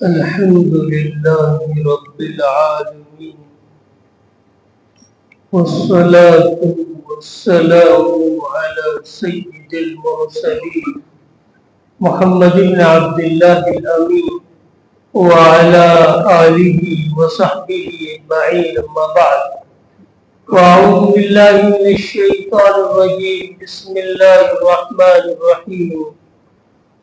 الحمد لله رب العالمين والصلاة والسلام على سيد المرسلين محمد بن عبد الله الأمين وعلى آله وصحبه أجمعين أما بعد وأعوذ بالله من الشيطان الرجيم بسم الله الرحمن الرحيم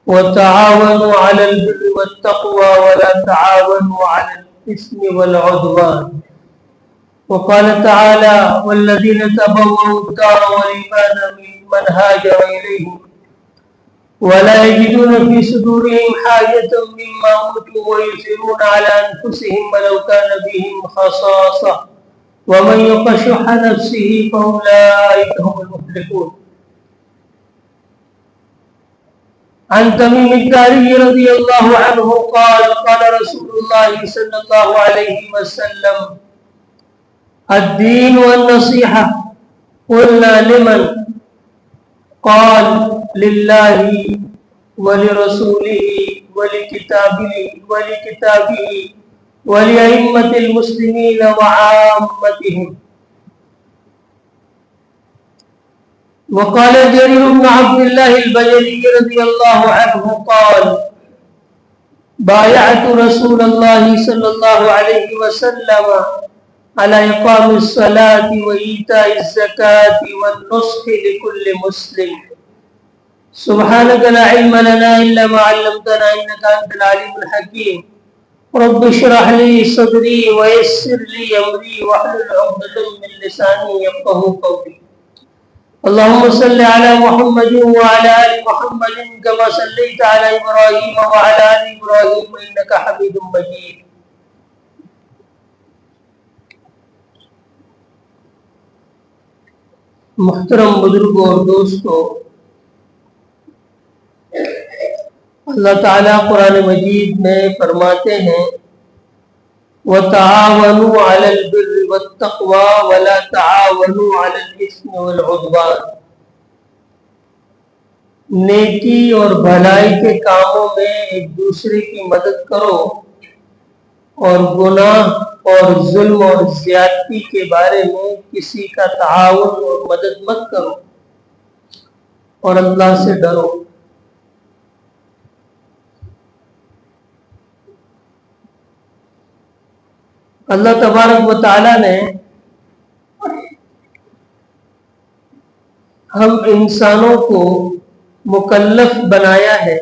وتعاونوا على البر والتقوى ولا تعاونوا على الإثم والعدوان وقال تعالى والذين تبوأوا الدار والإيمان ممن هاجر إليهم ولا يجدون في صدورهم حاجة مما أوتوا ويؤثرون على أنفسهم ولو كان بهم خصاصة ومن يوق شح نفسه فأولئك هم المفلحون. عن تميم الداري رضي الله عنه قال قال رسول الله صلى الله عليه وسلم الدين والنصيحة. قلنا لمن؟ قال لله ولرسوله ولكتابه ولأئمة المسلمين وعامتهم. وقال جرير بن عبد الله البجلي رضي الله عنه قال بايعت رسول الله صلى الله عليه وسلم على إقام الصلاة وإيتاء الزكاة والنصح لكل مسلم. سبحانك لا علم لنا إلا ما علمتنا إنك أنت العليم الحكيم. رب اشرح لي صدري ويسر لي أمري واحلل عقدة من لساني يفقهوا قولي. اللهم صل على محمد وعلى آل محمد كما صليت على إبراهيم وعلى آل إبراهيم إنك حميد مجيد. محترم بزرگوں اور دوستوں، اللہ تعالیٰ قرآن مجید میں فرماتے ہیں وَتَعَاوَنُوا عَلَى الْبِرِّ وَالتَّقْوَى وَلَا تَعَاوَنُوا عَلَى الْإِثْمِ وَالْعُدْوَانِ. نیکی اور بھلائی کے کاموں میں ایک دوسرے کی مدد کرو اور گناہ اور ظلم اور زیادتی کے بارے میں کسی کا تعاون اور مدد مت کرو اور اللہ سے ڈرو. اللہ تبارک و تعالیٰ نے ہم انسانوں کو مکلف بنایا ہے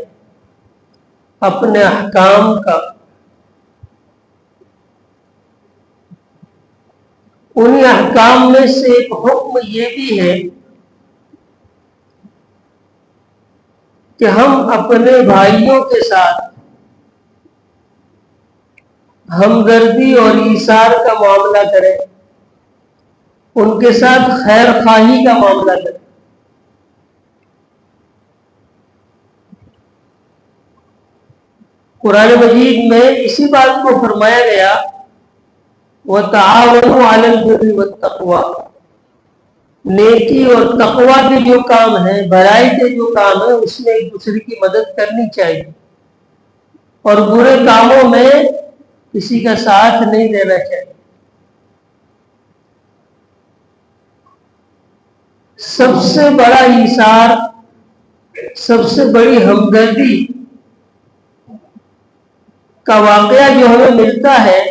اپنے احکام کا. انہی احکام میں سے ایک حکم یہ بھی ہے کہ ہم اپنے بھائیوں کے ساتھ ہمدردی اور ایثار کا معاملہ کریں، ان کے ساتھ خیر خواہی کا معاملہ کریں. قرآن مجید میں اسی بات کو فرمایا گیا وَتَعَاوَنُوا عَلَى الْبِرِّ وَالتَّقْوَى. نیکی اور تقوی کے جو کام ہیں، بھلائی کے جو کام ہیں، اس میں ایک دوسرے کی مدد کرنی چاہیے اور برے کاموں میں کسی کا ساتھ نہیں دینا چاہیے. سب سے بڑا ایثار، سب سے بڑی ہمدردی کا واقعہ جو ہمیں ملتا ہے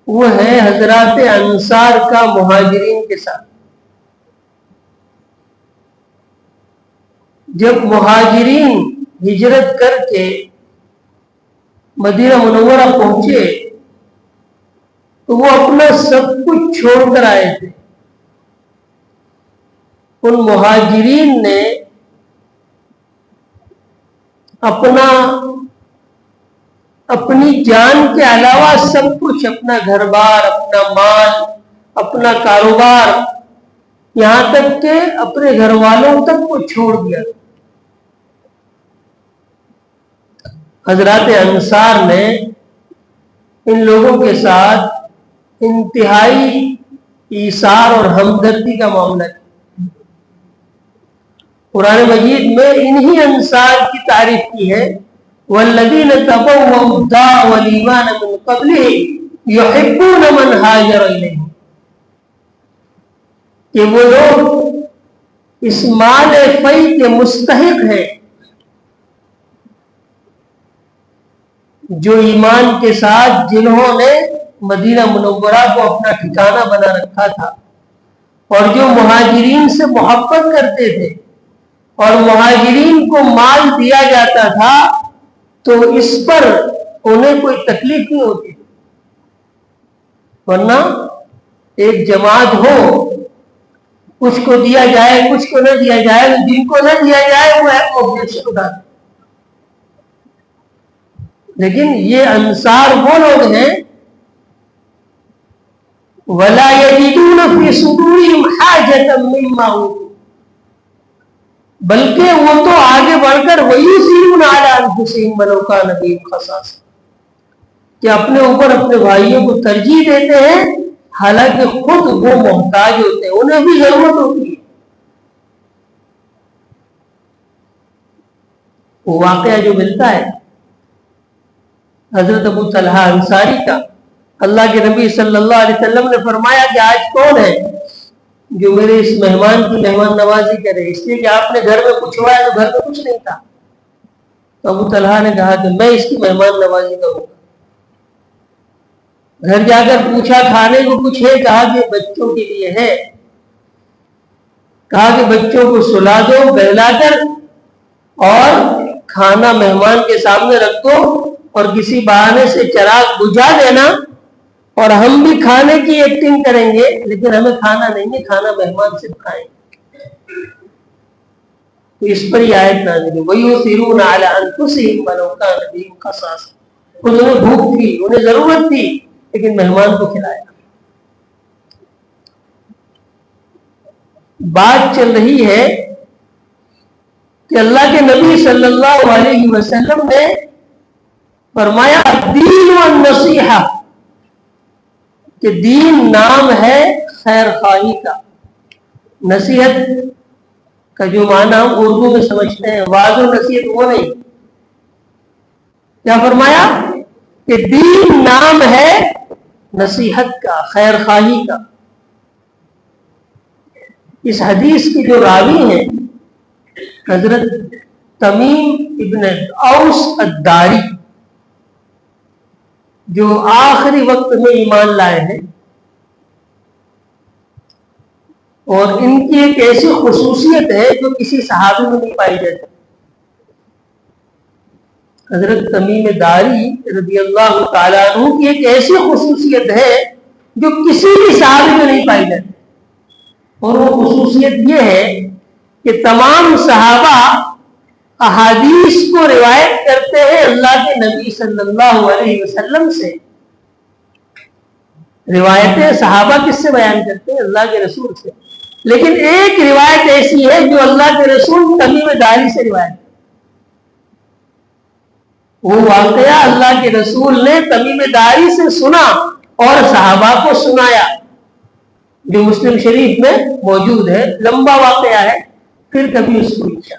وہ ہے حضرات انصار کا مہاجرین کے ساتھ. جب مہاجرین ہجرت کر کے مدینہ منورہ پہنچے تو وہ اپنا سب کچھ چھوڑ کر آئے تھے. ان مہاجرین نے اپنی جان کے علاوہ سب کچھ، اپنا گھر بار، اپنا مال، اپنا کاروبار، یہاں تک کہ اپنے گھر والوں تک کو چھوڑ دیا. حضرات انصار نے ان لوگوں کے ساتھ انتہائی ایثار اور ہمدردی کا معاملہ کیا. قرآن مجید میں انہی انصار کی تعریف کی ہے والذین تبوؤا الدار والایمان من قبلهم یحبون من ہاجر الیہم، کہ وہ لوگ اس مال فی کے مستحق ہیں جو ایمان کے ساتھ جنہوں نے مدینہ منورہ کو اپنا ٹھکانہ بنا رکھا تھا اور جو مہاجرین سے محبت کرتے تھے اور مہاجرین کو مال دیا جاتا تھا تو اس پر انہیں کوئی تکلیف نہیں ہوتی، ورنہ ایک جماعت ہو، کچھ کو دیا جائے کچھ کو نہ دیا جائے، جن کو نہ دیا جائے وہ آبجیکشن اٹھاتے، لیکن یہ انصار وہ لوگ ہیں وَلَا يَجِدُونَ فِي صُدُورِهِمْ حَاجَةً مِّمَّا أُوتُوا، بلکہ وہ تو آگے بڑھ کر وَيُؤْثِرُونَ عَلَىٰ أَنفُسِهِمْ وَلَوْ كَانَ بِهِمْ خَصَاصَةٌ، کہ اپنے اوپر اپنے بھائیوں کو ترجیح دیتے ہیں حالانکہ خود وہ محتاج ہوتے ہیں، انہیں بھی ضرورت ہوتی ہے۔ وہ واقعہ جو ملتا ہے حضرت ابو طلحہ انصاری کا، اللہ کے نبی صلی اللہ علیہ وسلم نے فرمایا کہ آج کون ہے جو میرے اس مہمان کی مہمان نوازی کرے، اس لیے کہ آپ نے گھر میں پوچھوا ہے تو گھر میں کچھ نہیں تھا، تو ابو طلحہ نے کہا کہ میں اس کی مہمان نوازی کروں گا۔ گھر جا کر پوچھا کھانے کو کچھ ہے، کہا کہ بچوں کے لیے ہے، کہا کہ بچوں کو سلا دو بہلا کر اور کھانا مہمان کے سامنے رکھ دو اور کسی بہانے سے چراغ بجھا دینا اور ہم بھی کھانے کی ایکٹنگ کریں گے، لیکن ہمیں کھانا نہیں ہے، کھانا مہمان سے کھائیں۔ تو اس پر یہ آیت نازل ہوئی وَيُؤْثِرُونَ عَلَىٰ أَنفُسِهِمْ وَلَوْ كَانَ بِهِمْ خَصَاصَةٌ، انہیں بھوک تھی، انہیں ضرورت تھی، لیکن مہمان کو کھلایا۔ بات چل رہی ہے کہ اللہ کے نبی صلی اللہ علیہ وسلم نے فرمایا الدین والنصیحہ، کہ دین نام ہے خیر خواہی کا، نصیحت کا جو معنی ہم اردو میں سمجھتے ہیں واضح نصیحت وہ نہیں، کیا فرمایا کہ دین نام ہے نصیحت کا، خیر خواہی کا۔ اس حدیث کی جو راوی ہیں حضرت تمیم ابن اوس الداری، جو آخری وقت میں ایمان لائے ہیں، اور ان کی ایک ایسی خصوصیت ہے جو کسی صحابی میں نہیں پائی جاتی۔ حضرت تمیم داری رضی اللہ تعالیٰ عنہ کی ایک ایسی خصوصیت ہے جو کسی بھی صحابی میں نہیں پائی جاتی، اور وہ خصوصیت یہ ہے کہ تمام صحابہ احادیث کو روایت کرتے ہیں اللہ کے نبی صلی اللہ علیہ وسلم سے۔ روایتیں صحابہ کس سے بیان کرتے ہیں؟ اللہ کے رسول سے، لیکن ایک روایت ایسی ہے جو اللہ کے رسول تمیم داری سے روایت ہے۔ وہ واقعہ اللہ کے رسول نے تمیم داری سے سنا اور صحابہ کو سنایا، جو مسلم شریف میں موجود ہے، لمبا واقعہ ہے، پھر کبھی اس کو لکھا۔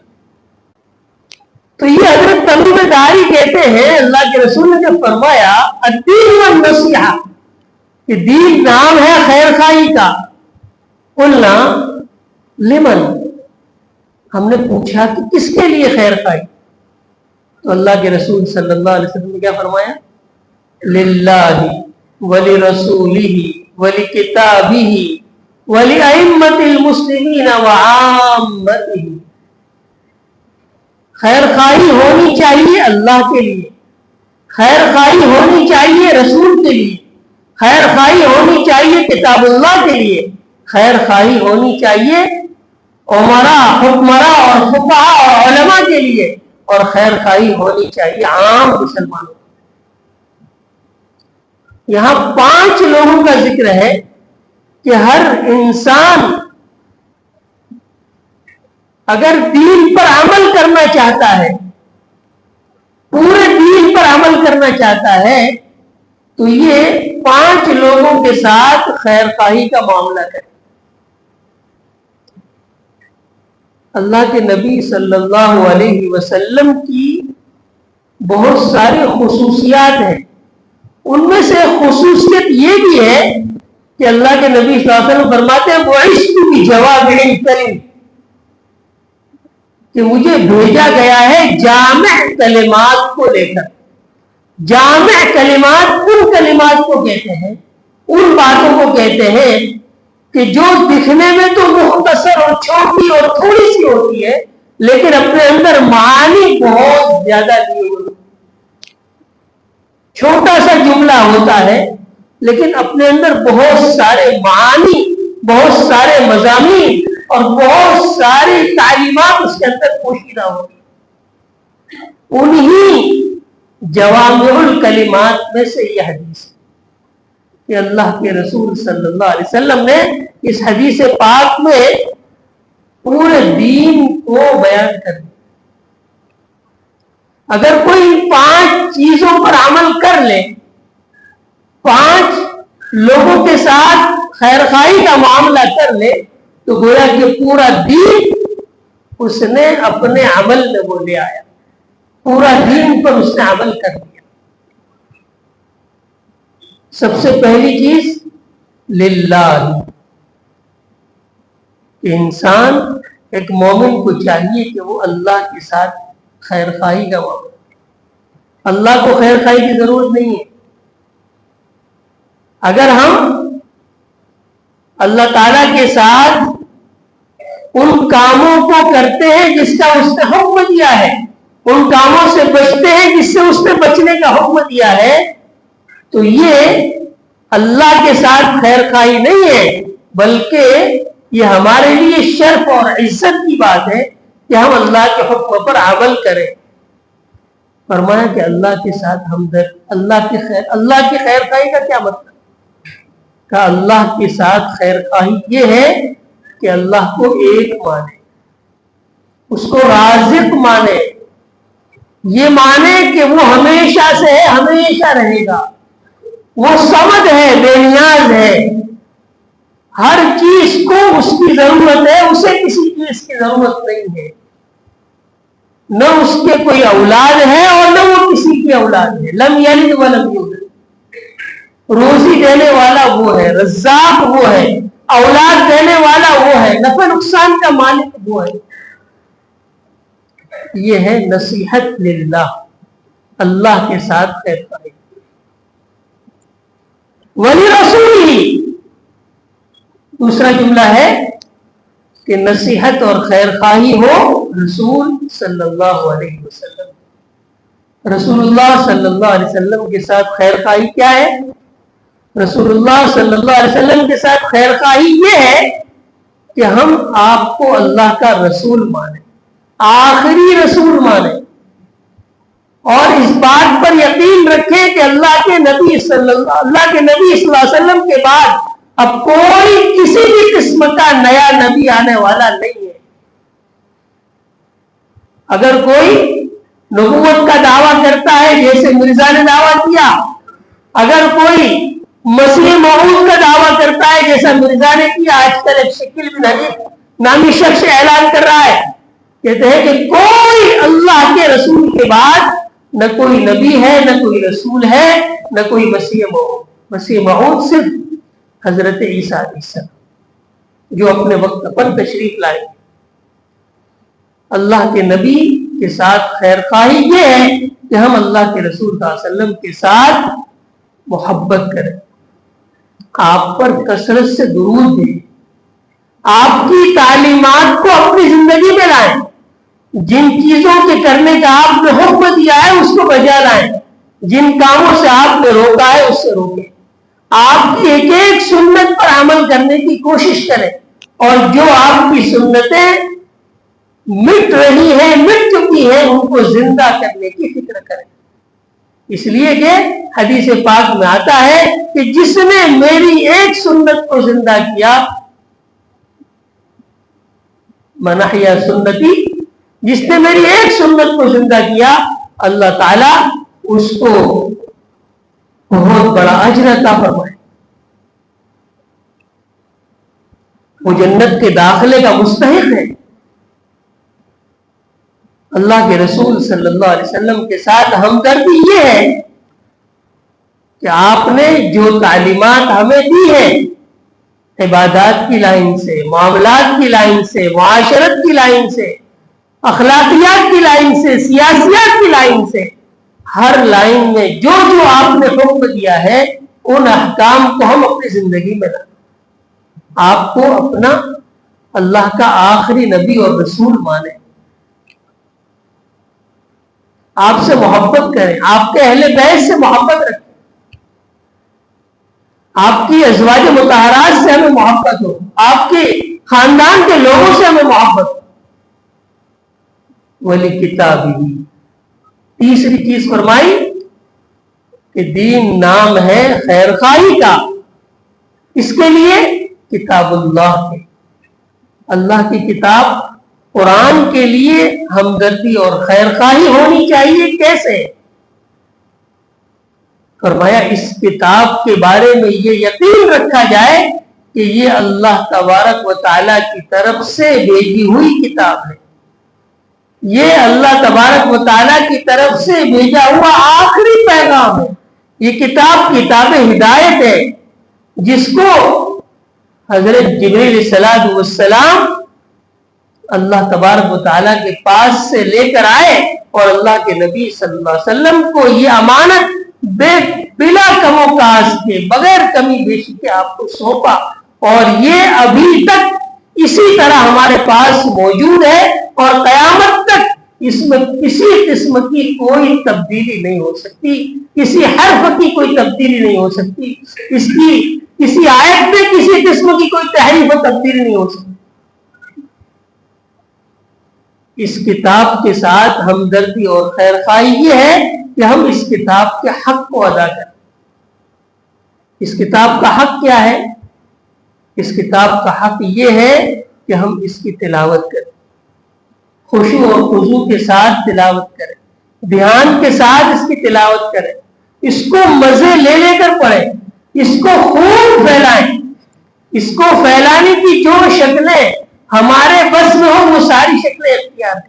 تو یہ حضرت تمیم داری کہتے ہیں اللہ کے رسول نے جب فرمایا الدین والنصیحہ، کہ دین نام ہے خیر خواہی کا، قلنا لمن، ہم نے پوچھا کہ کس کے لیے خیر خواہی؟ تو اللہ کے رسول صلی اللہ علیہ وسلم نے کیا فرمایا؟ للہ ولرسولہ ولکتابہ ولأئمۃ المسلمین وعامتہ، خیر خواہی ہونی چاہیے اللہ کے لیے، خیر خواہی ہونی چاہیے رسول کے لیے، خیر خواہی ہونی چاہیے کتاب اللہ کے لیے، خیر خواہی ہونی چاہیے عمراء، حکمراء اور فقہاء اور علماء کے لیے، اور خیر خواہی ہونی چاہیے عام مسلمانوں۔ یہاں 5 لوگوں کا ذکر ہے کہ ہر انسان اگر دین پر عمل کرنا چاہتا ہے، پورے دین پر عمل کرنا چاہتا ہے، تو یہ 5 لوگوں کے ساتھ خیر خواہی کا معاملہ کرے۔ اللہ کے نبی صلی اللہ علیہ وسلم کی بہت ساری خصوصیات ہیں. ان میں سے خصوصیت یہ بھی ہے کہ اللہ کے نبی صلی اللہ علیہ وسلم فرماتے ہیں وَعِشْتُ بِجَوَامِعِ الْكَلِمِ، کہ مجھے بھیجا گیا ہے جامع کلمات کو لے کر. جامع کلمات ان کلمات کو کہتے ہیں، ان باتوں کو کہتے ہیں کہ جو دکھنے میں تو مختصر اور چھوٹی اور تھوڑی سی ہوتی ہے، لیکن اپنے اندر معانی بہت زیادہ لیے ہوئے. چھوٹا سا جملہ ہوتا ہے لیکن اپنے اندر بہت سارے معانی، بہت سارے مضامین اور بہت ساری تعلیمات اس کے اندر پوشیدہ ہوتی ہیں. انہی جوامع الکلمات میں سے یہ حدیث کہ اللہ کے رسول صلی اللہ علیہ وسلم نے اس حدیث پاک میں پورے دین کو بیان کر دیا. اگر کوئی 5 چیزوں پر عمل کر لے، 5 لوگوں کے ساتھ خیر خواہی کا معاملہ کر لے، تو گویا کہ پورا دین اس نے اپنے عمل میں وہ لے آیا، پورا دین پر اس نے عمل کر دیا. سب سے پہلی چیز للہ، کہ انسان ایک مومن کو چاہیے کہ وہ اللہ کے ساتھ خیر خواہی کا معاملہ. اللہ کو خیر خواہی کی ضرورت نہیں ہے. اگر ہم اللہ تعالی کے ساتھ ان کاموں کو کرتے ہیں جس کا اس نے حکم دیا ہے، ان کاموں سے بچتے ہیں جس سے اس نے بچنے کا حکم دیا ہے، تو یہ اللہ کے ساتھ خیر خواہی نہیں ہے، بلکہ یہ ہمارے لیے شرف اور عزت کی بات ہے کہ ہم اللہ کے حکم پر عمل کریں. فرمایا کہ اللہ کے ساتھ ہمدرد، اللہ کی خیر خواہی کا کیا مطلب؟ کہ اللہ کے ساتھ خیر خواہی یہ ہے کہ اللہ کو ایک مانے، اس کو رازق مانے، یہ مانے کہ وہ ہمیشہ سے ہے، ہمیشہ رہے گا، وہ صمد ہے، بے نیاز ہے، ہر چیز کو اس کی ضرورت ہے، اسے کسی چیز کی ضرورت نہیں ہے. نہ اس کے کوئی اولاد ہے اور نہ وہ کسی کی اولاد ہے. لم یلد ولم یولد. روزی دینے والا وہ ہے، رزاق وہ ہے، اولاد دینے والا وہ ہے، نفع نقصان کا مالک وہ ہے. یہ ہے نصیحت للہ، اللہ کے ساتھ خیر خواہی. وَلِرَسُولِهِ، دوسرا جملہ ہے کہ نصیحت اور خیر خواہی ہو رسول صلی اللہ علیہ وسلم. رسول اللہ صلی اللہ علیہ وسلم کے ساتھ خیر خواہی کیا ہے؟ رسول اللہ صلی اللہ علیہ وسلم کے ساتھ خیر خواہی یہ ہے کہ ہم آپ کو اللہ کا رسول مانیں، آخری رسول مانیں، اور اس بات پر یقین رکھیں کہ اللہ کے نبی صلی اللہ علیہ وسلم کے بعد اب کوئی کسی بھی قسم کا نیا نبی آنے والا نہیں ہے. اگر کوئی نبوت کا دعویٰ کرتا ہے جیسے مرزا نے دعویٰ کیا، اگر کوئی مسیح موعود کا دعویٰ کرتا ہے جیسا مرزا نے کیا، آج کل ایک شکیل بن حنیف نامی شخص اعلان کر رہا ہے، کہتے ہیں کہ کوئی اللہ کے رسول کے بعد نہ کوئی نبی ہے، نہ کوئی رسول ہے، نہ کوئی مسیح موعود. مسیح موعود صرف حضرت عیسیٰ علیہ السلام جو اپنے وقت پر تشریف لائے. اللہ کے نبی کے ساتھ خیر خواہی یہ ہے کہ ہم اللہ کے رسول صلی اللہ علیہ وسلم کے ساتھ محبت کریں، آپ پر کثرت سے درود دیں، آپ کی تعلیمات کو اپنی زندگی میں لائیں، جن چیزوں کے کرنے کا آپ نے حکم دیا ہے اس کو بجا لائیں، جن کاموں سے آپ نے روکا ہے اس سے روکیں. آپ کی ایک ایک سنت پر عمل کرنے کی کوشش کریں، اور جو آپ کی سنتیں مٹ رہی ہیں، مٹ چکی ہیں، ان کو زندہ کرنے کی فکر کریں. اس لیے کہ حدیث پاک میں آتا ہے کہ جس نے میری ایک سنت کو زندہ کیا، من احیا سنتی، جس نے میری ایک سنت کو زندہ کیا، اللہ تعالی اس کو بہت بڑا اجر عطا فرمائے، وہ جنت کے داخلے کا مستحق ہے. اللہ کے رسول صلی اللہ علیہ وسلم کے ساتھ ہمدردی یہ ہے کہ آپ نے جو تعلیمات ہمیں دی ہیں عبادات کی لائن سے، معاملات کی لائن سے، معاشرت کی لائن سے، اخلاقیات کی لائن سے، سیاسیات کی لائن سے، ہر لائن میں جو جو آپ نے حکم دیا ہے ان احکام کو ہم اپنی زندگی میں لائیں، آپ کو اپنا اللہ کا آخری نبی اور رسول مانیں، آپ سے محبت کریں، آپ کے اہل بیت سے محبت رکھیں، آپ کی ازواج مطہرات سے ہمیں محبت ہو، آپ کے خاندان کے لوگوں سے ہمیں محبت ہو۔ ولی کتابی، تیسری چیز فرمائی کہ دین نام ہے خیر خواہی کا، اس کے لیے کتاب اللہ کے، اللہ کی کتاب قرآن کے لیے ہمدردی اور خیر خواہی ہونی چاہیے۔ کیسے؟ فرمایا اس کتاب کے بارے میں یہ یقین رکھا جائے کہ یہ اللہ تبارک و تعالیٰ کی طرف سے بھیجی ہوئی کتاب ہے، یہ اللہ تبارک و تعالیٰ کی طرف سے بھیجا ہوا آخری پیغام ہے، یہ کتاب کتاب ہدایت ہے، جس کو حضرت جبریل علیہ السلام اللہ تبارک و تعالیٰ کے پاس سے لے کر آئے اور اللہ کے نبی صلی اللہ علیہ وسلم کو یہ امانت بلا کم و کاست کے، بغیر کمی بیشی کے آپ کو سونپا، اور یہ ابھی تک اسی طرح ہمارے پاس موجود ہے، اور قیامت تک اس میں کسی قسم کی کوئی تبدیلی نہیں ہو سکتی، کسی حرف کی کوئی تبدیلی نہیں ہو سکتی، اس کی کسی آیت میں کسی قسم کی کوئی تحریف و تبدیلی نہیں ہو سکتی۔ اس کتاب کے ساتھ ہمدردی اور خیر خواہی یہ ہے کہ ہم اس کتاب کے حق کو ادا کریں۔ اس کتاب کا حق کیا ہے؟ اس کتاب کا حق یہ ہے کہ ہم اس کی تلاوت کریں، خشوع اور خضوع کے ساتھ تلاوت کریں، دھیان کے ساتھ اس کی تلاوت کریں، اس کو مزے لے لے کر پڑھیں، اس کو خوب پھیلائیں، اس کو پھیلانے کی جو شکلیں ہمارے بس میں ہو وہ ساری شکلیں اختیار ہیں۔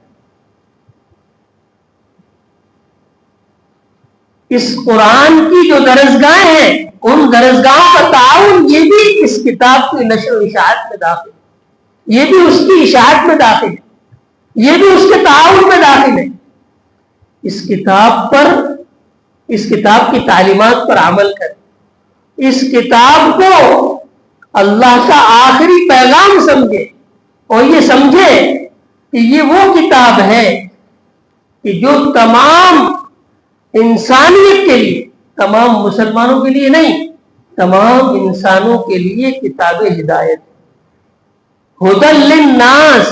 اس قرآن کی جو درسگاہیں ہیں ان درسگاہوں کا تعاون یہ بھی اس کتاب کی نشر و اشاعت میں داخل ہے، یہ بھی اس کی اشاعت میں داخل ہے، یہ بھی اس کے تعاون میں داخل ہے۔ اس کتاب پر، اس کتاب کی تعلیمات پر عمل کریں، اس کتاب کو اللہ کا آخری پیغام سمجھے، اور یہ سمجھے کہ یہ وہ کتاب ہے کہ جو تمام انسانیت کے لیے، تمام مسلمانوں کے لیے نہیں، تمام انسانوں کے لیے کتاب ہدایت، ہدی للناس،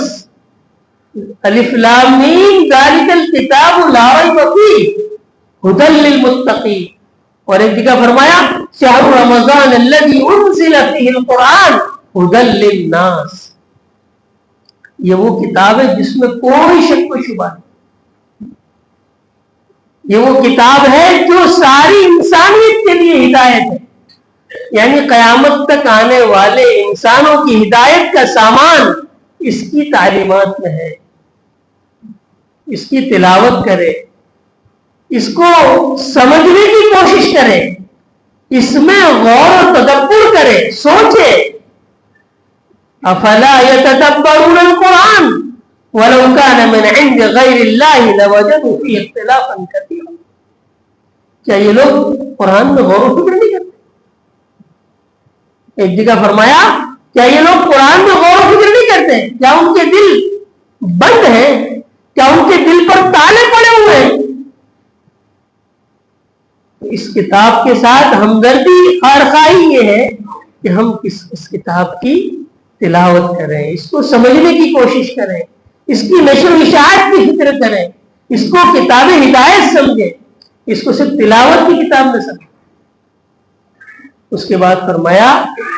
الف لام میم ذالک الکتاب لا ریب فیہ ہدی للمتقین۔ اور ایک جگہ فرمایا شہر رمضان الذی انزل فیہ القرآن ہدی للناس، یہ وہ کتاب ہے جس میں کوئی شک و شبہ نہیں، یہ وہ کتاب ہے جو ساری انسانیت کے لیے ہدایت ہے، یعنی قیامت تک آنے والے انسانوں کی ہدایت کا سامان اس کی تعلیمات میں ہے۔ اس کی تلاوت کرے، اس کو سمجھنے کی کوشش کرے، اس میں غور و تدبر کرے، سوچے۔ افلا يتدبرون القرآن ولو كان من عند غير الله لوجدوا فيه اختلافا كثيرا۔ کیا یہ لوگ قرآن میں غور و فکر نہیں کرتے؟ ایک جگہ فرمایا کیا یہ لوگ قرآن میں غور و فکر نہیں کرتے؟ کیا ان کے دل بند ہیں؟ کیا ان کے دل پر تالے پڑے ہوئے ہیں؟ اس کتاب کے ساتھ ہمدردی اور خواہی یہ ہے کہ ہم اس کتاب کی تلاوت کریں، اس کو سمجھنے کی کوشش کریں، اس کی نشر و اشاعت کی فکر کریں، اس کو کتاب ہدایت سمجھیں، اس کو صرف تلاوت کی کتاب میں سمجھیں۔ اس کے بعد فرمایا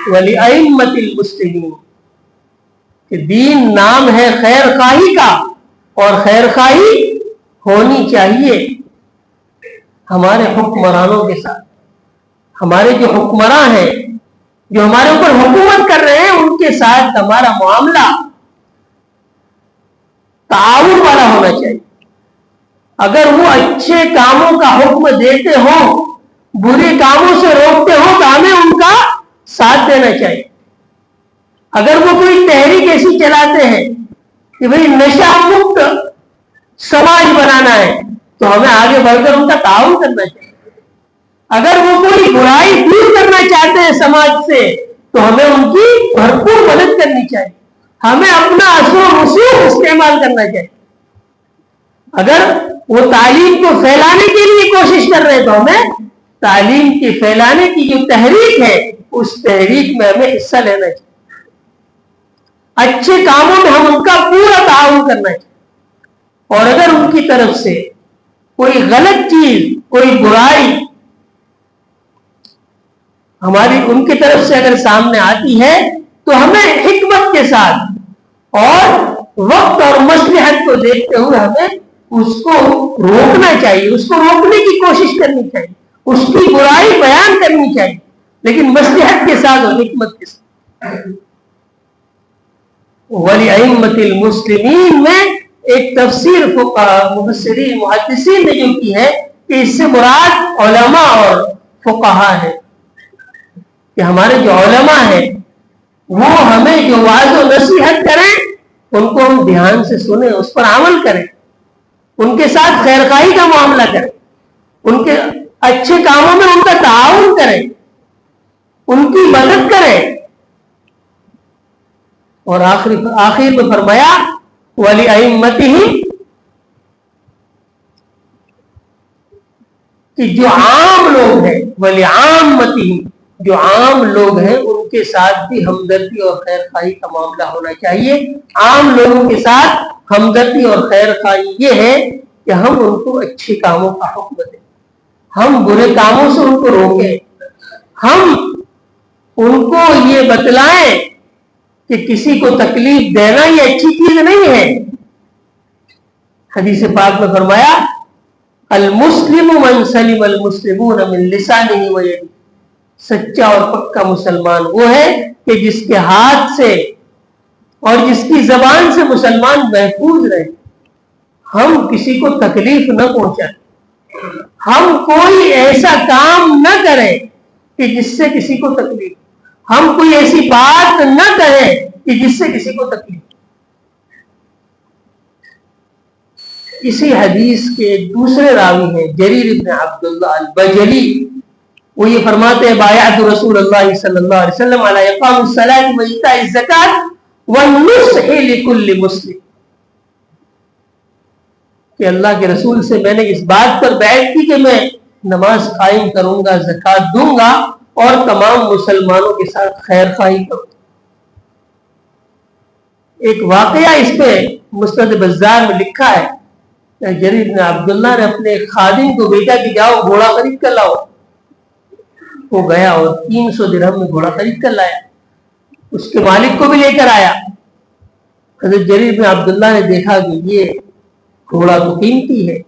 وَلِأَئِمَّةِ الْمُسْلِمِينَ، کہ دین نام ہے خیر خواہی کا، اور خیر خواہی ہونی چاہیے ہمارے حکمرانوں کے ساتھ۔ ہمارے جو حکمراں ہیں، جو ہمارے اوپر حکومت کر رہے ہیں، ان کے ساتھ ہمارا معاملہ تعاون والا ہونا چاہیے، اگر وہ اچھے کاموں کا حکم دیتے ہوں، برے کاموں سے روکتے ہوں، تو ہمیں ان کا ساتھ دینا چاہیے۔ اگر وہ کوئی تحریک ایسی چلاتے ہیں کہ بھئی نشہ مکت سماج بنانا ہے، تو ہمیں آگے بڑھ کر ان کا تعاون کرنا چاہیے۔ اگر وہ کوئی برائی دور کرنا چاہتے ہیں سماج سے، تو ہمیں ان کی بھرپور مدد کرنی چاہیے، ہمیں اپنا اثر و رسوخ استعمال کرنا چاہیے۔ اگر وہ تعلیم کو پھیلانے کے لیے کوشش کر رہے ہیں، تو ہمیں تعلیم کے پھیلانے کی جو تحریک ہے، اس تحریک میں ہمیں حصہ لینا چاہیے۔ اچھے کاموں میں ہم ان کا پورا تعاون کرنا چاہیے، اور اگر ان کی طرف سے کوئی غلط چیز، کوئی برائی ہماری ان کی طرف سے اگر سامنے آتی ہے، تو ہمیں حکمت کے ساتھ اور وقت اور مصلحت کو دیکھتے ہوئے ہمیں اس کو روکنا چاہیے، اس کو روکنے کی کوشش کرنی چاہیے، اس کی برائی بیان کرنی چاہیے، لیکن مصلحت کے ساتھ اور حکمت کے ساتھ۔ وَلِأَئِمَّةِ الْمُسْلِمِينَ میں ایک تفسیر مفسرین محدثین نے جو کی ہے کہ اس سے مراد علماء اور فقہاء ہے، کہ ہمارے جو علماء ہیں وہ ہمیں جو وعظ و نصیحت کریں، ان کو ہم دھیان سے سنیں، اس پر عمل کریں، ان کے ساتھ خیرخواہی کا معاملہ کریں، ان کے اچھے کاموں میں ان کا تعاون کریں، ان کی مدد کریں۔ اور آخر میں فرمایا وَلِأَئِمَّتِهِمْ، کہ جو عام لوگ ہیں، وَلِعَامَّتِهِمْ، جو عام لوگ ہیں ان کے ساتھ بھی ہمدردی اور خیرخواہی کا معاملہ ہونا چاہیے۔ عام لوگوں کے ساتھ ہمدردی اور خیرخواہی یہ ہے کہ ہم ان کو اچھے کاموں کا حکم دیں، ہم برے کاموں سے ان کو روکیں، ہم ان کو یہ بتلائیں کہ کسی کو تکلیف دینا یہ اچھی چیز نہیں ہے۔ حدیث پاک میں فرمایا المسلم من سلم المسلمون من لسانه ویده، سچا اور پکا مسلمان وہ ہے کہ جس کے ہاتھ سے اور جس کی زبان سے مسلمان محفوظ رہے۔ ہم کسی کو تکلیف نہ پہنچائیں، ہم کوئی ایسا کام نہ کریں کہ جس سے کسی کو تکلیف، ہم کوئی ایسی بات نہ کہیں کہ جس سے کسی کو تکلیف۔ اسی حدیث کے دوسرے راوی ہیں جریر بن عبداللہ البجلی، وہ یہ فرماتے ہیں بایعت رسول اللہ صلی اللہ علیہ وسلم علی اقام الصلاۃ و ایتاء الزکاۃ والنصح لکل مسلم، کہ اللہ کے رسول سے میں نے اس بات پر بیعت کی کہ میں نماز قائم کروں گا، زکوٰۃ دوں گا، اور تمام مسلمانوں کے ساتھ خیر خواہی کروں گا۔ ایک واقعہ اس پہ مسند بزار میں لکھا ہے، جریر بن عبداللہ نے اپنے خادم کو بھیجا کہ جاؤ گھوڑا خرید کر لاؤ۔ وہ گیا اور 300 درہم میں گھوڑا خرید کر لایا، اس کے مالک کو بھی لے کر آیا۔ حضرت جریر بن عبداللہ نے دیکھا کہ یہ گھوڑا تو قیمتی ہے،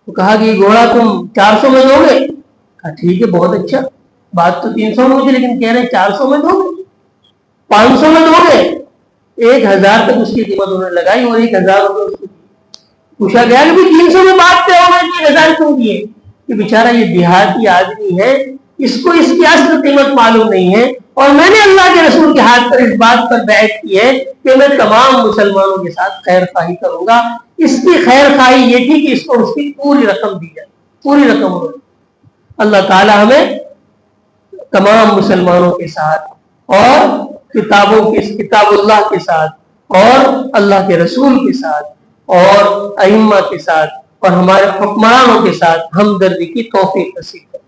تو کہا کہ یہ گھوڑا تم 400 میں دو گے؟ کہا ٹھیک ہے، بہت اچھا، بات تو 300 میں مجھے، لیکن کہہ رہے ہیں 400 میں دو گے، 500 میں دو گے؟ 1000 تک اس کی قیمت انہوں نے لگائی، اور 1000 روپے اس کو پوچھا گیا کہ 300 میں بات طے ہو گئی، 1000 کیوں دیے؟ کہ بیچارہ یہ دیہاتی آدمی ہے، اس کو اس کی اصل قیمت معلوم نہیں ہے، اور میں نے اللہ کے رسول کے ہاتھ پر اس بات پر بیعت کی ہے کہ میں تمام مسلمانوں کے ساتھ خیر خواہی کروں گا۔ اس کی خیر خواہی یہ تھی کہ اس کو اس کی پوری رقم دی جائے، پوری رقم ہو۔ اللہ تعالی ہمیں تمام مسلمانوں کے ساتھ اور کتاب اللہ کے ساتھ اور اللہ کے رسول کے ساتھ اور ائمہ کے ساتھ اور ہمارے حکمرانوں کے ساتھ ہمدردی کی توفیق نصیب کرے۔